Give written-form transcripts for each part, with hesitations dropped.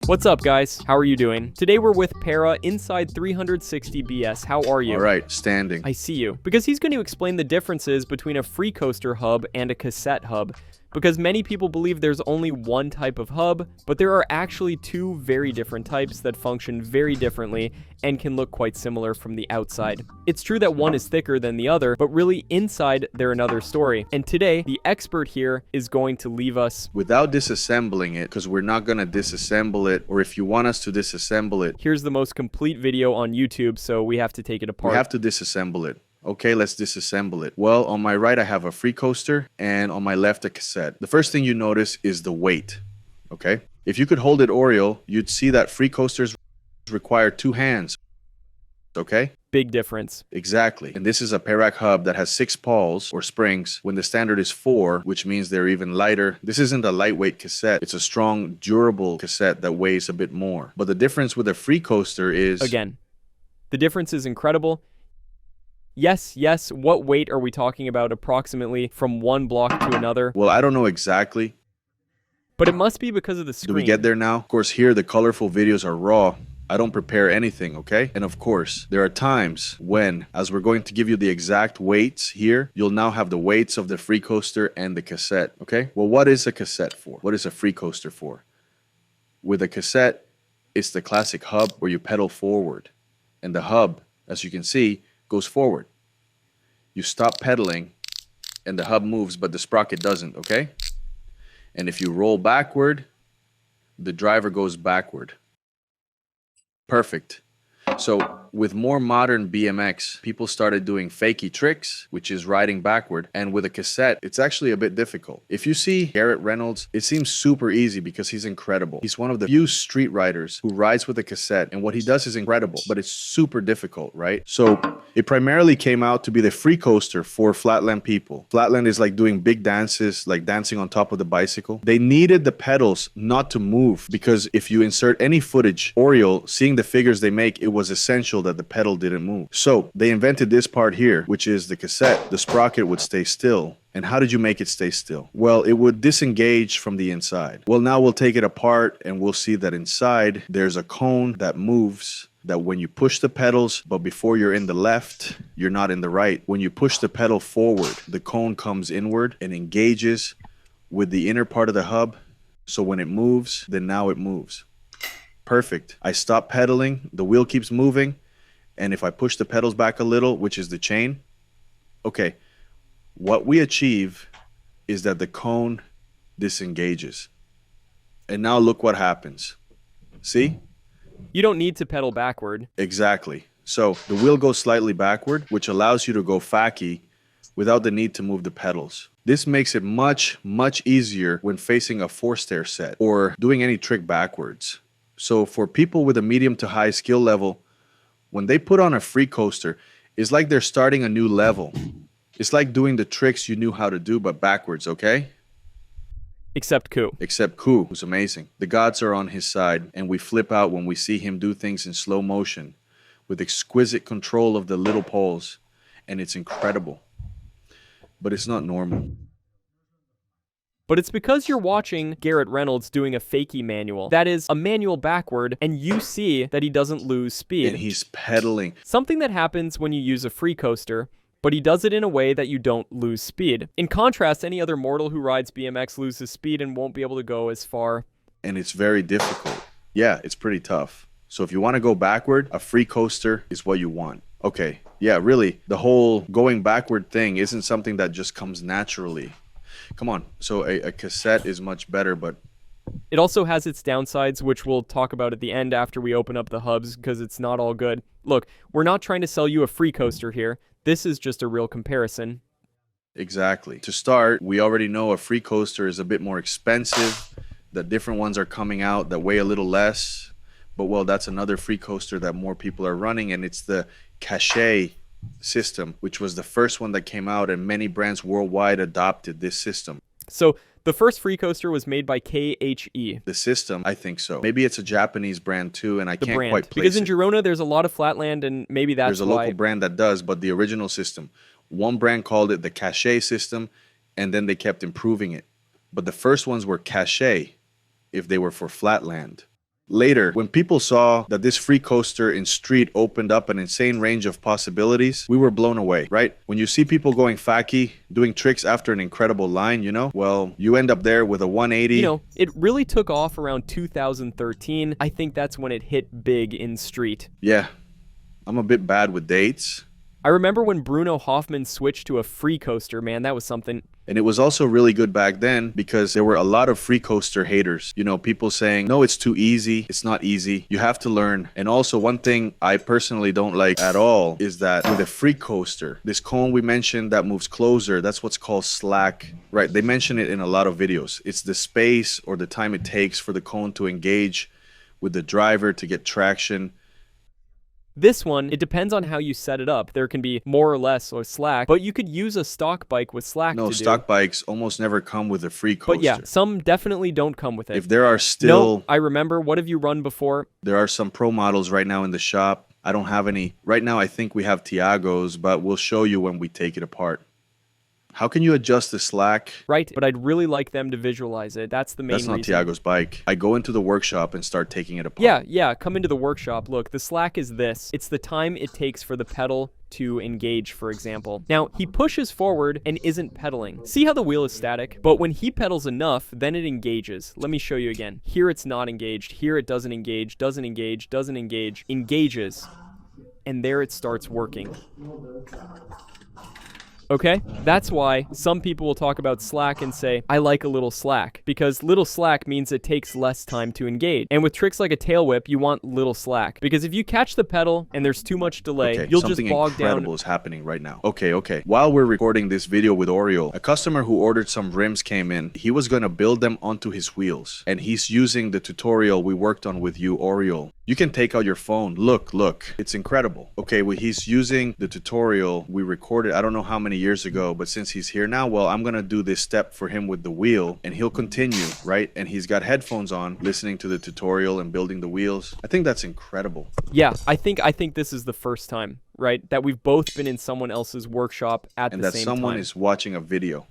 What's up, guys? How are you doing? Today we're with Para inside 360BS. How are you? All right, standing. I see you. Because he's going to explain the differences between a Freecoaster hub and a cassette hub. Because many people believe there's only one type of hub, but there are actually two very different types that function very differently and can look quite similar from the outside. It's true that one is thicker than the other, but really inside they're another story. And today, the expert here is going to leave us without disassembling it, because we're not going to disassemble it, or if you want us to disassemble it, here's the most complete video on YouTube, so we have to take it apart. we have to disassemble it. Okay, let's disassemble it. Well, on my right, I have a Freecoaster, and on my left, a cassette. The first thing you notice is the weight, okay? If you could hold it Oreo, you'd see that Freecoasters require two hands, okay? Big difference. Exactly. And this is a Parac hub that has 6 pawls, or springs, when the standard is 4, which means they're even lighter. This isn't a lightweight cassette. It's a strong, durable cassette that weighs a bit more. But the difference with a Freecoaster is... Again, the difference is incredible. Yes, what weight are we talking about approximately from one block to another? Well, I don't know exactly. But it must be because of the screen. Do we get there now? Of course, here the colorful videos are raw. I don't prepare anything, okay? And of course, there are times when, as we're going to give you the exact weights here, you'll now have the weights of the Freecoaster and the cassette, okay? Well, what is a cassette for? What is a Freecoaster for? With a cassette, it's the classic hub where you pedal forward. And the hub, as you can see, goes forward. You stop pedaling and the hub moves, but the sprocket doesn't, okay? And if you roll backward, the driver goes backward. Perfect. So with more modern BMX, people started doing fakie tricks, which is riding backward. And with a cassette, it's actually a bit difficult. If you see Garrett Reynolds, it seems super easy because he's incredible. He's one of the few street riders who rides with a cassette. And what he does is incredible, but it's super difficult, right? So it primarily came out to be the Freecoaster for flatland people. Flatland is like doing big dances, like dancing on top of the bicycle. They needed the pedals not to move because if you insert any footage, Oreo, seeing the figures they make, it was essential that the pedal didn't move. So they invented this part here, which is the cassette. The sprocket would stay still. And how did you make it stay still? Well, it would disengage from the inside. Well, now we'll take it apart and we'll see that inside there's a cone that moves, that when you push the pedals, but before you're in the left, you're not in the right. When you push the pedal forward, the cone comes inward and engages with the inner part of the hub. So when it moves, then now it moves. Perfect. I stop pedaling, the wheel keeps moving, and if I push the pedals back a little, which is the chain, okay, what we achieve is that the cone disengages. And now look what happens. See? You don't need to pedal backward. Exactly. So the wheel goes slightly backward, which allows you to go fakie without the need to move the pedals. This makes it much easier when facing a 4-stair set or doing any trick backwards. So for people with a medium to high skill level, when they put on a Freecoaster, it's like they're starting a new level. It's like doing the tricks you knew how to do, but backwards, okay? Except Ku. Except Ku, who's amazing. The gods are on his side, and we flip out when we see him do things in slow motion with exquisite control of the little poles, and it's incredible. But it's not normal. But it's because you're watching Garrett Reynolds doing a fakie manual. That is, a manual backward, and you see that he doesn't lose speed. And he's pedaling. Something that happens when you use a Freecoaster, but he does it in a way that you don't lose speed. In contrast, any other mortal who rides BMX loses speed and won't be able to go as far. And it's very difficult. Yeah, it's pretty tough. So if you want to go backward, a Freecoaster is what you want. Okay, yeah, really, the whole going backward thing isn't something that just comes naturally. Come on. So a cassette is much better, but it also has its downsides, which we'll talk about at the end after we open up the hubs, because it's not all good. Look, we're not trying to sell you a Freecoaster here. This is just a real comparison. Exactly. To start, we already know a Freecoaster is a bit more expensive, that different ones are coming out that weigh a little less. But well, that's another Freecoaster that more people are running, and it's the Cassette system, which was the first one that came out, and many brands worldwide adopted this system. So the first Freecoaster was made by KHE. The system, I think so. Maybe it's a Japanese brand too, and I can't quite place because in it. Girona there's a lot of flatland, and maybe that's There's a local brand that does, but the original system, one brand called it the Cassette system, and then they kept improving it. But the first ones were Cassette if they were for flatland. Later, when people saw that this Freecoaster in street opened up an insane range of possibilities, we were blown away, right? When you see people going facky, doing tricks after an incredible line, well, you end up there with a 180. It really took off around 2013. I think that's when it hit big in street. Yeah, I'm a bit bad with dates. I remember when Bruno Hoffman switched to a Freecoaster, man, that was something. And it was also really good back then because there were a lot of Freecoaster haters. People saying, no, it's too easy. It's not easy. You have to learn. And also one thing I personally don't like at all is that with a Freecoaster, this cone we mentioned that moves closer, that's what's called slack, right? They mention it in a lot of videos. It's the space or the time it takes for the cone to engage with the driver to get traction. This one, it depends on how you set it up. There can be more or less or slack, but you could use a stock bike with slack to do. No, stock bikes almost never come with a Freecoaster. But yeah, some definitely don't come with it. If there are still... No, I remember. What have you run before? There are some pro models right now in the shop. I don't have any. Right now, I think we have Tiago's, but we'll show you when we take it apart. How can you adjust the slack? Right, but I'd really like them to visualize it. That's the main reason. That's not Tiago's bike. I go into the workshop and start taking it apart. Yeah, come into the workshop. Look, the slack is this. It's the time it takes for the pedal to engage, for example. Now, he pushes forward and isn't pedaling. See how the wheel is static? But when he pedals enough, then it engages. Let me show you again. Here it's not engaged. Here it doesn't engage, doesn't engage, doesn't engage, engages. And there it starts working. Okay? That's why some people will talk about slack and say, I like a little slack, because little slack means it takes less time to engage. And with tricks like a tail whip, you want little slack, because if you catch the pedal and there's too much delay, you'll just bog down. Something incredible is happening right now. Okay. While we're recording this video with Oriole, a customer who ordered some rims came in. He was going to build them onto his wheels, and he's using the tutorial we worked on with you, Oriole. You can take out your phone. Look. It's incredible. Okay, well, he's using the tutorial we recorded, I don't know how many years ago, but since he's here now, well, I'm gonna do this step for him with the wheel, and he'll continue, right? And he's got headphones on, listening to the tutorial and building the wheels. I think that's incredible. Yeah, I think this is the first time, right, that we've both been in someone else's workshop at the same time. And that someone is watching a video.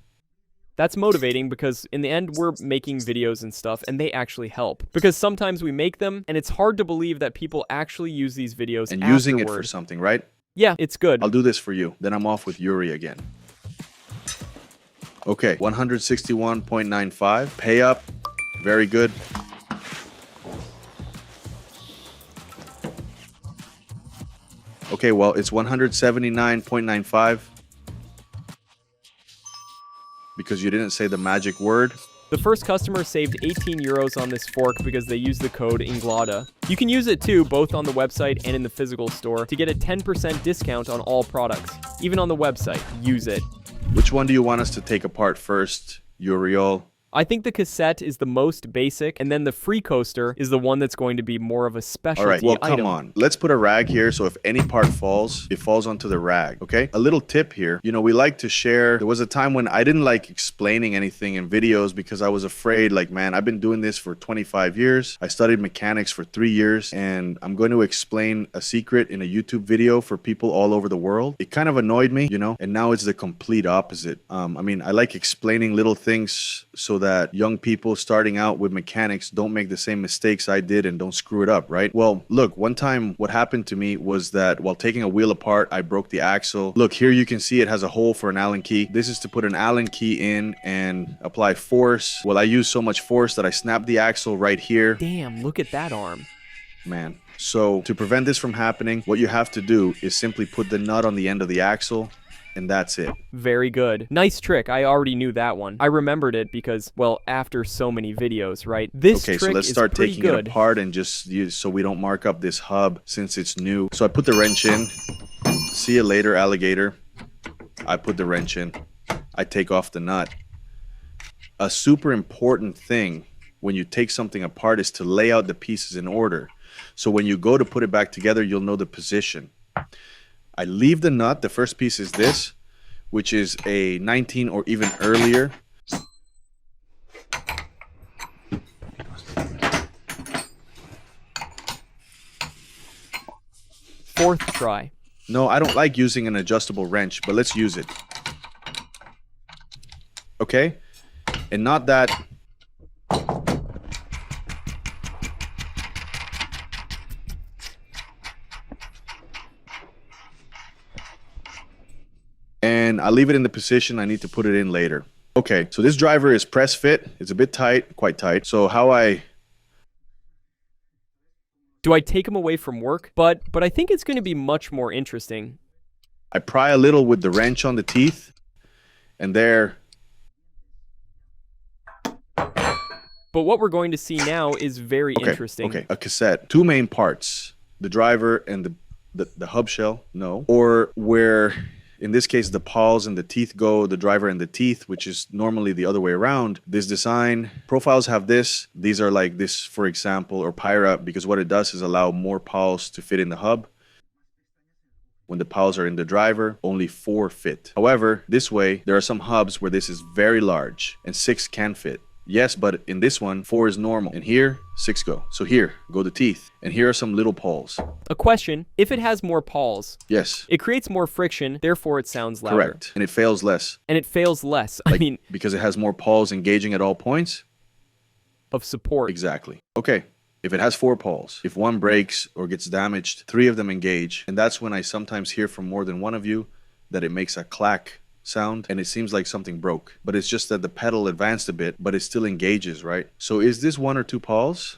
That's motivating because in the end, we're making videos and stuff and they actually help. Because sometimes we make them and it's hard to believe that people actually use these videos and using it for something, right? Yeah, it's good. I'll do this for you. Then I'm off with Yuri again. Okay, 161.95. Pay up. Very good. Okay, well, it's 179.95. Because you didn't say the magic word. The first customer saved 18 euros on this fork because they used the code Inglada. You can use it too, both on the website and in the physical store, to get a 10% discount on all products. Even on the website, use it. Which one do you want us to take apart first, Uriel? I think the Cassette is the most basic, and then the Freecoaster is the one that's going to be more of a specialty item. All right, well, come on. Let's put a rag here, so if any part falls, it falls onto the rag, okay? A little tip here. We like to share. There was a time when I didn't like explaining anything in videos because I was afraid, like, man, I've been doing this for 25 years. I studied mechanics for 3 years, and I'm going to explain a secret in a YouTube video for people all over the world. It kind of annoyed me, and now it's the complete opposite. I like explaining little things so that young people starting out with mechanics don't make the same mistakes I did and don't screw it up, right? Well, look, one time what happened to me was that while taking a wheel apart, I broke the axle. Look, here you can see it has a hole for an Allen key. This is to put an Allen key in and apply force. Well, I used so much force that I snapped the axle right here. Damn, look at that arm. Man. So to prevent this from happening, what you have to do is simply put the nut on the end of the axle. And that's it. Very good. Nice trick. I already knew that one. I remembered it because, well, after so many videos, right? This trick is pretty good. Okay, so let's start taking it apart and just use so we don't mark up this hub since it's new. So I put the wrench in. See you later, alligator. I put the wrench in. I take off the nut. A super important thing when you take something apart is to lay out the pieces in order. So when you go to put it back together, you'll know the position. I leave the nut. The first piece is this, which is a 19 or even earlier. Fourth try. No, I don't like using an adjustable wrench, but let's use it. Okay? And not that. and I leave it in the position I need to put it in later. Okay, so this driver is press fit. It's a bit tight, quite tight. So Do I take him away from work? But I think it's going to be much more interesting. I pry a little with the wrench on the teeth, and there. But what we're going to see now is very interesting. Okay, a cassette. Two main parts, the driver and the hub shell, no. Or where, in this case, the paws and the teeth go, the driver and the teeth, which is normally the other way around. This design, profiles have this. These are like this, for example, or Pyra, because what it does is allow more paws to fit in the hub. When the paws are in the driver, only 4 fit. However, this way, there are some hubs where this is very large and 6 can fit. Yes, but in this one, 4 is normal. And here, 6 go. So here, go the teeth. And here are some little paws. A question, if it has more paws, yes, it creates more friction, therefore it sounds louder. Correct. And it fails less. And it fails less. Like, I mean, because it has more paws engaging at all points? Of support. Exactly. Okay. If it has 4 paws, if one breaks or gets damaged, 3 of them engage. And that's when I sometimes hear from more than one of you that it makes a clack sound and it seems like something broke. But it's just that the pedal advanced a bit, but it still engages, right? So is this 1 or 2 paws?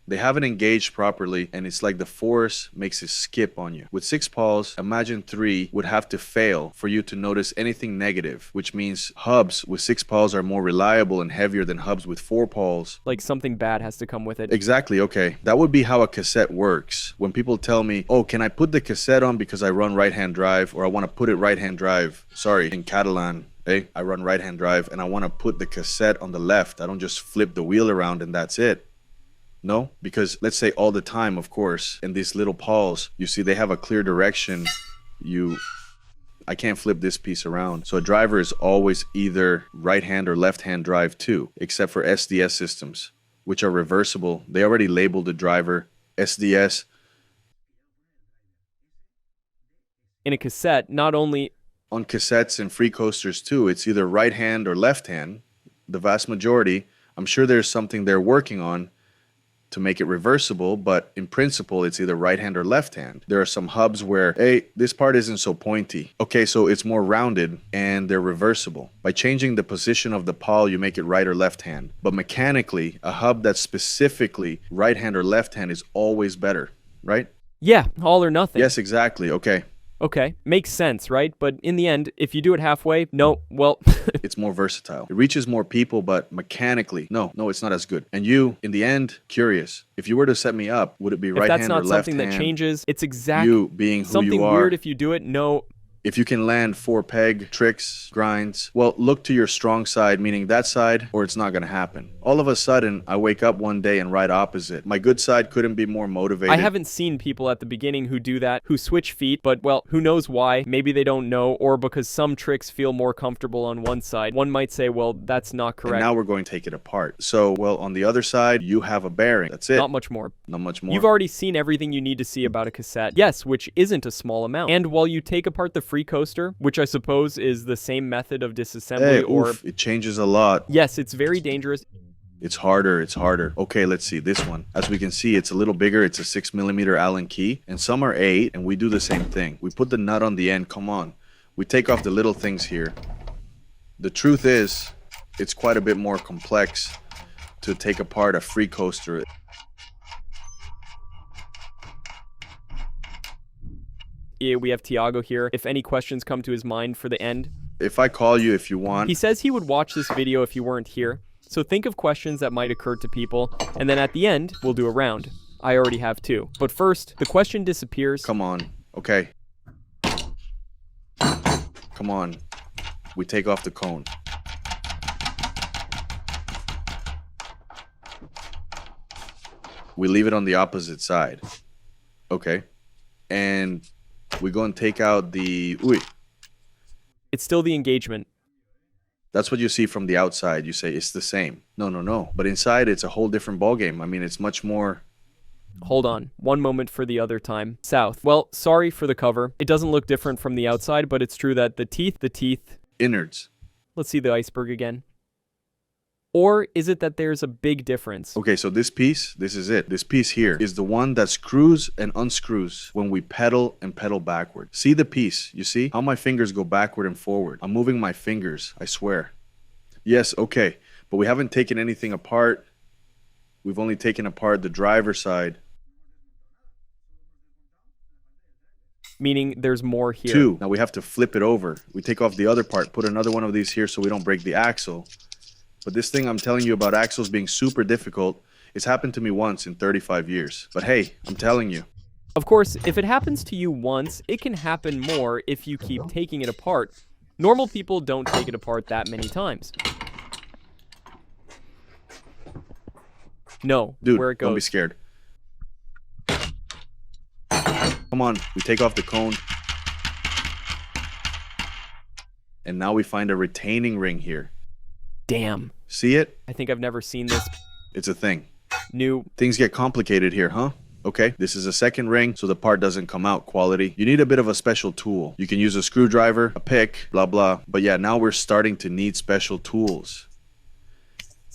They haven't engaged properly, and it's like the force makes it skip on you. With 6 paws, imagine 3 would have to fail for you to notice anything negative, which means hubs with 6 paws are more reliable and heavier than hubs with 4 paws. Like something bad has to come with it. Exactly, okay. That would be how a cassette works. When people tell me, oh, can I put the cassette on because I run right-hand drive, or I want to put it right-hand drive. Sorry, in Catalan. Hey, I run right-hand drive and I want to put the cassette on the left. I don't just flip the wheel around and that's it. No, because let's say all the time, of course, and these little paws, you see they have a clear direction. I can't flip this piece around. So a driver is always either right-hand or left-hand drive too, except for SDS systems, which are reversible. They already labeled the driver SDS. In a cassette, not only... On cassettes and Freecoasters too, it's either right-hand or left-hand. The vast majority, I'm sure there's something they're working on to make it reversible, but in principle, it's either right hand or left hand. There are some hubs where, hey, this part isn't so pointy. Okay, so it's more rounded and they're reversible. By changing the position of the pawl, you make it right or left hand. But mechanically, a hub that's specifically right hand or left hand is always better, right? Yeah, all or nothing. Yes, exactly. Okay. Okay, makes sense, right? But in the end, if you do it halfway, no, well... It's more versatile. It reaches more people, but mechanically, no, it's not as good. And you, in the end, curious. If you were to set me up, would it be right hand or left hand? If that's not something that changes, it's exactly... You being who something you are. weird if you do it, no... If you can land 4 peg, tricks, grinds, well, look to your strong side, meaning that side, or it's not going to happen. All of a sudden, I wake up one day and ride opposite. My good side couldn't be more motivated. I haven't seen people at the beginning who do that, who switch feet, but, well, who knows why? Maybe they don't know, or because some tricks feel more comfortable on one side. One might say, well, that's not correct. And now we're going to take it apart. So, well, on the other side, you have a bearing. That's it. Not much more. Not much more. You've already seen everything you need to see about a cassette. Yes, which isn't a small amount. And while you take apart the Freecoaster, which I suppose is the same method of disassembly, it changes a lot. Yes, it's very dangerous. It's harder. Okay, let's see this one. As we can see, it's a little bigger. It's a 6mm Allen key, and some are 8, and we do the same thing. We put the nut on the end. Come on. We take off the little things here. The truth is, it's quite a bit more complex to take apart a Freecoaster. We have Tiago here. If any questions come to his mind for the end. If I call you if you want. He says he would watch this video if you weren't here. So think of questions that might occur to people, and then at the end, we'll do a round. I already have 2. But first, the question disappears. Come on. Okay. Come on. We take off the cone. We leave it on the opposite side. Okay. And we go and take out the... It's still the engagement. That's what you see from the outside. You say it's the same. No. But inside, it's a whole different ballgame. I mean, it's much more... Hold on. One moment for the other time. South. Well, sorry for the cover. It doesn't look different from the outside, but it's true that the teeth... Innards. Let's see the iceberg again. Or is it that there's a big difference? Okay, so this piece, this is it. This piece here is the one that screws and unscrews when we pedal and pedal backward. See the piece? You see how my fingers go backward and forward? I'm moving my fingers, I swear. Yes, okay, but we haven't taken anything apart. We've only taken apart the driver's side. Meaning there's more here. 2. Now we have to flip it over. We take off the other part, put another one of these here so we don't break the axle. But this thing I'm telling you about axles being super difficult, it's happened to me once in 35 years. But hey, I'm telling you. Of course, if it happens to you once, it can happen more if you keep taking it apart. Normal people don't take it apart that many times. No, Dude, where it goes. don't be scared. Come on, we take off the cone. And now we find a retaining ring here. Damn. See it? I think I've never seen this It's a thing. new. Things get complicated here, huh? Okay, this is a second ring, so the part doesn't come out quality. You need a bit of a special tool. You can use a screwdriver, a pick, blah, blah. But yeah, now we're starting to need special tools.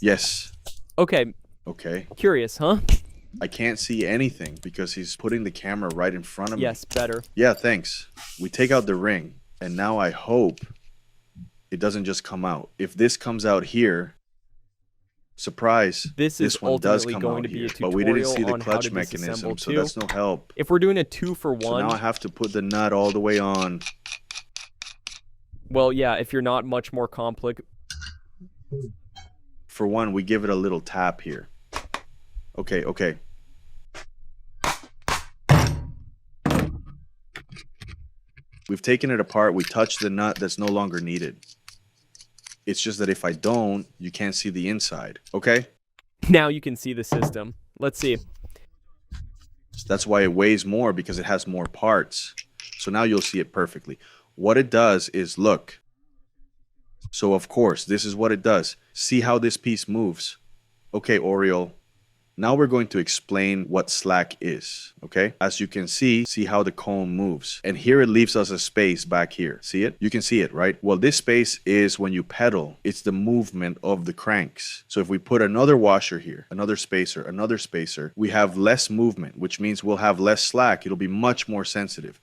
Yes. Okay, Okay. curious, huh? I can't see anything because he's putting the camera right in front of me. Yes, better. Yeah, thanks. We take out the ring, and now I hope it doesn't just come out. If this comes out here, surprise, This is one does ultimately come going out to be a here. But we didn't see tutorial the on how clutch to mechanism, disassemble so too. that's no help. If we're doing a 2-for-1, So now I have to put the nut all the way on. well, yeah, if you're not much more complex. For one, we give it a little tap here. Okay, okay. We've taken it apart. We touched the nut that's no longer needed. It's just that if I don't, you can't see the inside. Okay? Now you can see the system. Let's see. That's why it weighs more, because it has more parts. So now you'll see it perfectly. What it does is, look. So of course, this is what it does. See how this piece moves. Okay, Oriole. Now we're going to explain what slack is, okay? As you can see how the cone moves. And here it leaves us a space back here. See it? You can see it, right? Well, this space is when you pedal. It's the movement of the cranks. So if we put another washer here, another spacer, we have less movement, which means we'll have less slack. It'll be much more sensitive.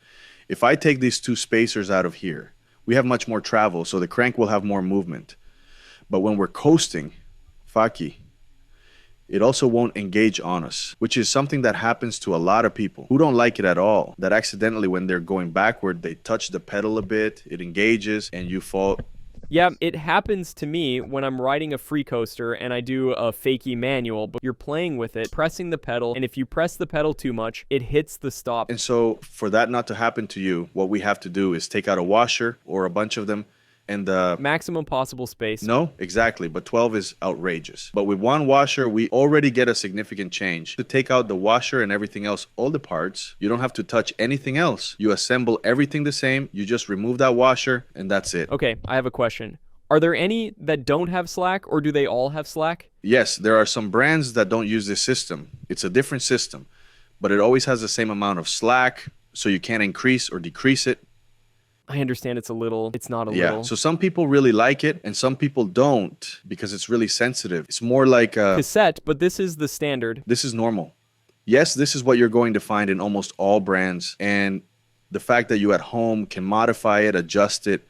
If I take these two spacers out of here, we have much more travel, so the crank will have more movement. But when we're coasting, Faki, it also won't engage on us, which is something that happens to a lot of people who don't like it at all. That accidentally, when they're going backward, they touch the pedal a bit, it engages, and you fall. Yeah, it happens to me when I'm riding a Freecoaster and I do a fakie manual, but you're playing with it, pressing the pedal, and if you press the pedal too much, it hits the stop. And so for that not to happen to you, what we have to do is take out a washer or a bunch of them, and maximum possible space. No, exactly, but 12 is outrageous. But with one washer, we already get a significant change. To take out the washer and everything else, all the parts, you don't have to touch anything else. You assemble everything the same, you just remove that washer, and that's it. Okay, I have a question. Are there any that don't have slack, or do they all have slack? Yes, there are some brands that don't use this system. It's a different system, but it always has the same amount of slack, so you can't increase or decrease it. I understand it's not a Yeah, little. so some people really like it, and some people don't, because it's really sensitive. It's more like a Cassette, but this is the standard. This is normal. Yes, this is what you're going to find in almost all brands, and the fact that you at home can modify it, adjust it,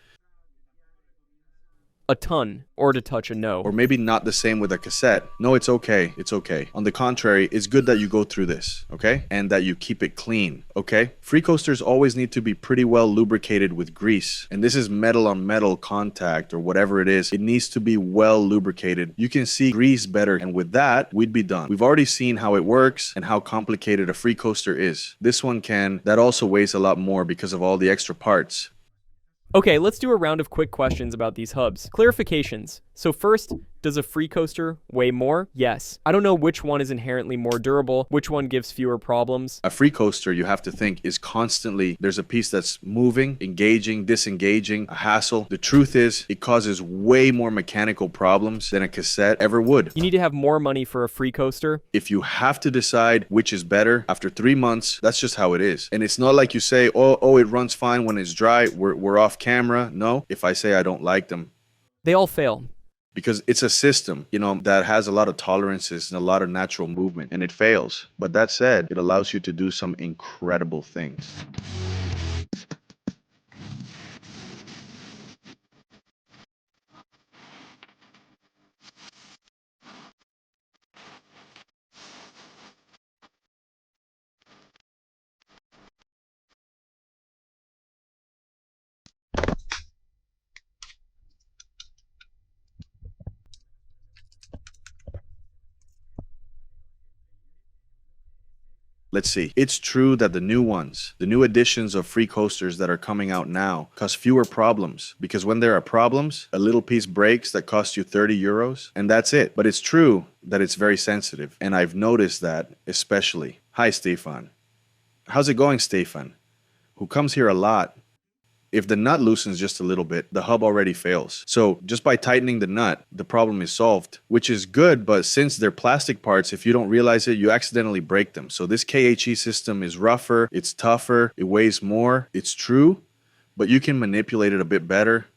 A ton, or to touch a no. or maybe not the same with a cassette. No, it's okay. It's okay. On the contrary, it's good that you go through this, okay? And that you keep it clean, okay? Freecoasters always need to be pretty well lubricated with grease. And this is metal on metal contact or whatever it is. It needs to be well lubricated. You can see grease better. And with that, we'd be done. We've already seen how it works and how complicated a Freecoaster is. This one can. That also weighs a lot more because of all the extra parts. Okay, let's do a round of quick questions about these hubs. Clarifications. So first, does a Freecoaster weigh more? Yes. I don't know which one is inherently more durable, which one gives fewer problems. A Freecoaster, you have to think, is constantly, there's a piece that's moving, engaging, disengaging, a hassle. The truth is, it causes way more mechanical problems than a cassette ever would. You need to have more money for a Freecoaster. If you have to decide which is better after 3 months, that's just how it is. And it's not like you say, oh, it runs fine when it's dry, we're off camera. No, if I say I don't like them, They all fail. because it's a system, that has a lot of tolerances and a lot of natural movement, and it fails. But that said, it allows you to do some incredible things. Let's see. It's true that the new editions of free coasters that are coming out now cause fewer problems, because when there are problems, a little piece breaks that costs you 30 euros and that's it. But it's true that it's very sensitive, and I've noticed that especially. Hi, Stefan. How's it going, Stefan? Who comes here a lot. If the nut loosens just a little bit, the hub already fails. So just by tightening the nut, the problem is solved, which is good, but since they're plastic parts, if you don't realize it, you accidentally break them. So this KHE system is rougher, it's tougher, it weighs more. It's true, but you can manipulate it a bit better,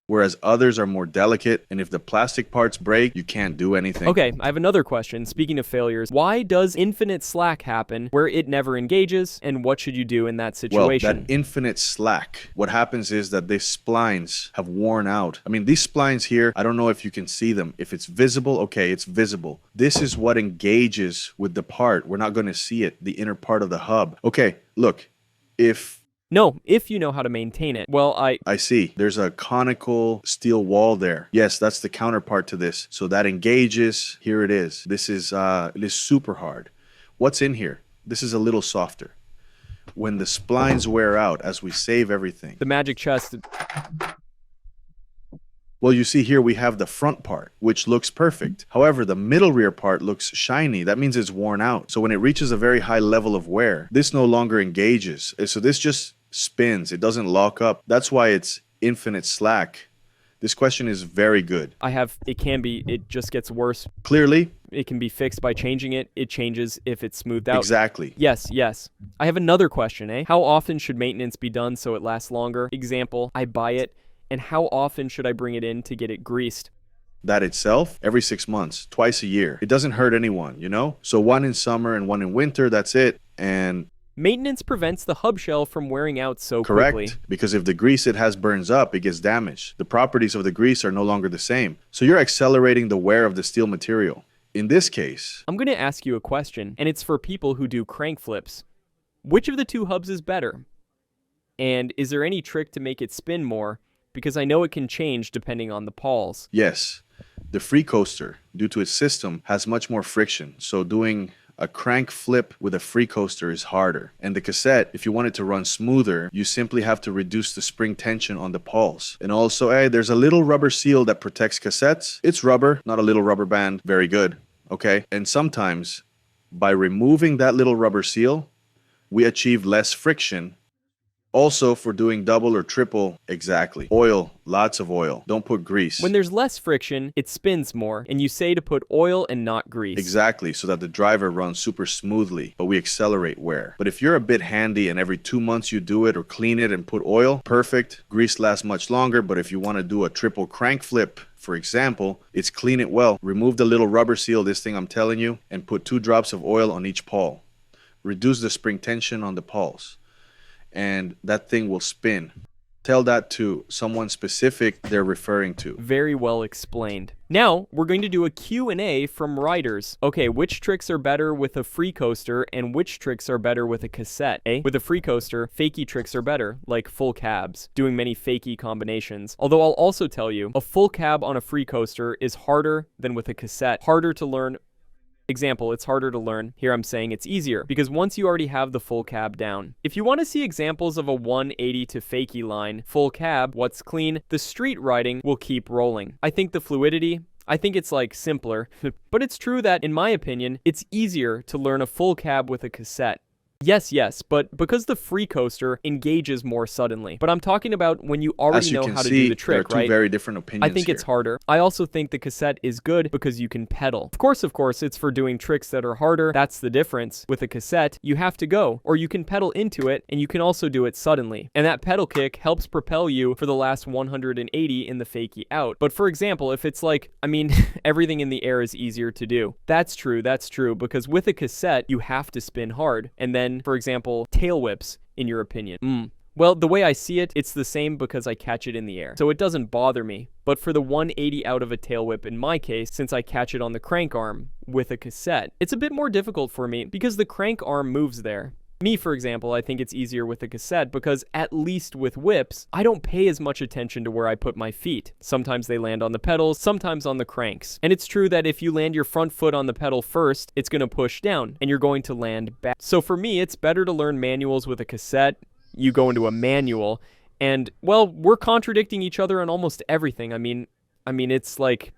whereas others are more delicate, and if the plastic parts break, you can't do anything. Okay, I have another question. Speaking of failures, why does infinite slack happen where it never engages, and what should you do in that situation? Well, that infinite slack, what happens is that these splines have worn out. I mean, these splines here, I don't know if you can see them. If it's visible, okay, it's visible. This is what engages with the part. We're not going to see it, the inner part of the hub. Okay, look, No, if you know how to maintain it. Well, I see. There's a conical steel wall there. Yes, that's the counterpart to this. So that engages. Here it is. It is super hard. What's in here? This is a little softer. When the splines wear out, as we save everything. The magic chest. Well, you see here we have the front part, which looks perfect. However, the middle rear part looks shiny. That means it's worn out. So when it reaches a very high level of wear, this no longer engages. So this just spins. It doesn't lock up. That's why it's infinite slack. This question is very good. It just gets worse. Clearly. It can be fixed by changing it. It changes if it's smoothed out. Exactly. Yes. I have another question, How often should maintenance be done so it lasts longer? Example, I buy it, and how often should I bring it in to get it greased? That itself, every 6 months, twice a year. It doesn't hurt anyone, So one in summer and one in winter, that's it. And maintenance prevents the hub shell from wearing out so quickly. Correct, because if the grease it has burns up, it gets damaged. The properties of the grease are no longer the same. So you're accelerating the wear of the steel material. In this case, I'm going to ask you a question, and it's for people who do crank flips. Which of the two hubs is better? And is there any trick to make it spin more? Because I know it can change depending on the pawls. Yes. The Freecoaster, due to its system, has much more friction. So doing a crank flip with a Freecoaster is harder. And the Cassette, if you want it to run smoother, you simply have to reduce the spring tension on the pawls. And also, there's a little rubber seal that protects cassettes. It's rubber, not a little rubber band. Very good. Okay? And sometimes, by removing that little rubber seal, we achieve less friction. Also, for doing double or triple, exactly. Oil, lots of oil. Don't put grease. When there's less friction, it spins more, and you say to put oil and not grease. Exactly, so that the driver runs super smoothly, but we accelerate wear. But if you're a bit handy and every 2 months you do it or clean it and put oil, perfect. Grease lasts much longer, but if you want to do a triple crank flip, for example, it's clean it well. Remove the little rubber seal, this thing I'm telling you, and put 2 drops of oil on each pawl. Reduce the spring tension on the pawls. And that thing will spin. Tell that to someone specific they're referring to. Very well explained. Now, we're going to do a Q&A from riders. Okay, which tricks are better with a Freecoaster and which tricks are better with a Cassette? With a Freecoaster, fakie tricks are better, like full cabs, doing many fakie combinations. Although I'll also tell you, a full cab on a Freecoaster is harder than with a Cassette. Harder to learn. Example, it's harder to learn. Here I'm saying it's easier, because once you already have the full cab down. If you want to see examples of a 180 to fakie line, full cab, what's clean, the street riding will keep rolling. I think the fluidity, it's like simpler, but it's true that, in my opinion, it's easier to learn a full cab with a Cassette. Yes, but because the Freecoaster engages more suddenly. But I'm talking about when you already know how to do the trick, there are two very different opinions I think it's here. harder. I also think the cassette is good because you can pedal. Of course, it's for doing tricks that are harder. That's the difference. With a cassette, you have to go, or you can pedal into it, and you can also do it suddenly. And that pedal kick helps propel you for the last 180 in the fakie out. But for example, if it's like, I mean, everything in the air is easier to do. That's true, because with a cassette, you have to spin hard. And then, for example, tail whips, in your opinion. Well, the way I see it, it's the same because I catch it in the air. So it doesn't bother me. But for the 180 out of a tail whip in my case, since I catch it on the crank arm with a cassette, it's a bit more difficult for me because the crank arm moves there. Me, for example, I think it's easier with a cassette because at least with whips, I don't pay as much attention to where I put my feet. Sometimes they land on the pedals, sometimes on the cranks. And it's true that if you land your front foot on the pedal first, it's going to push down and you're going to land back. So for me, it's better to learn manuals with a cassette. You go into a manual and, well, we're contradicting each other on almost everything. I mean, it's like,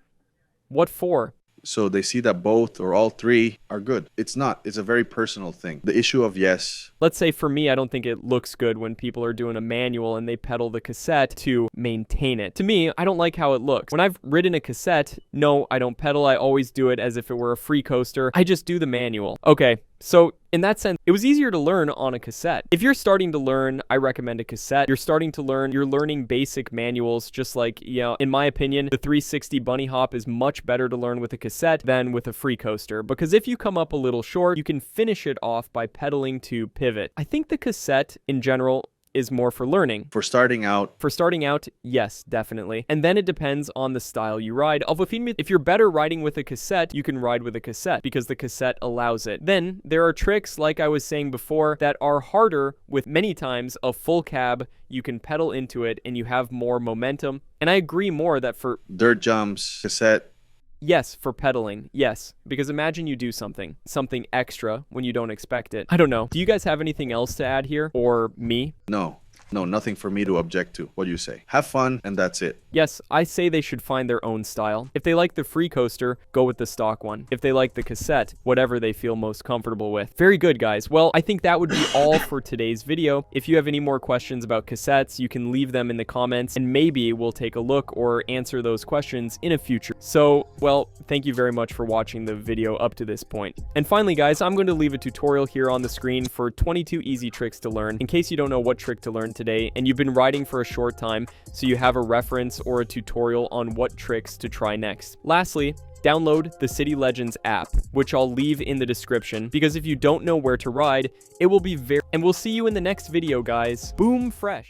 what for? So they see that both or all three are good. It's not. It's a very personal thing. The issue of yes. Let's say for me, I don't think it looks good when people are doing a manual and they pedal the cassette to maintain it. To me, I don't like how it looks. When I've ridden a cassette, no, I don't pedal. I always do it as if it were a Freecoaster. I just do the manual. Okay, so in that sense, it was easier to learn on a cassette. If you're starting to learn, I recommend a cassette. You're starting to learn, you're learning basic manuals, just like, in my opinion, the 360 bunny hop is much better to learn with a cassette than with a Freecoaster, because if you come up a little short, you can finish it off by pedaling to pivot. I think the cassette, in general, is more for learning. For starting out, yes, definitely. And then it depends on the style you ride. If you're better riding with a cassette, you can ride with a cassette because the cassette allows it. Then there are tricks, like I was saying before, that are harder with many times a full cab. You can pedal into it and you have more momentum. And I agree more that for dirt jumps, cassette. Yes, for pedaling, yes. Because imagine you do something extra when you don't expect it. I don't know. Do you guys have anything else to add here? Or me? No, nothing for me to object to. What do you say? Have fun, and that's it. Yes, I say they should find their own style. If they like the Freecoaster, go with the stock one. If they like the cassette, whatever they feel most comfortable with. Very good, guys. Well, I think that would be all for today's video. If you have any more questions about cassettes, you can leave them in the comments, and maybe we'll take a look or answer those questions in a future. So, well, thank you very much for watching the video up to this point. And finally, guys, I'm going to leave a tutorial here on the screen for 22 easy tricks to learn, in case you don't know what trick to learn today and you've been riding for a short time, so you have a reference or a tutorial on what tricks to try next. Lastly, download the City Legends app, which I'll leave in the description, because if you don't know where to ride, it will be and we'll see you in the next video, guys. Boom fresh.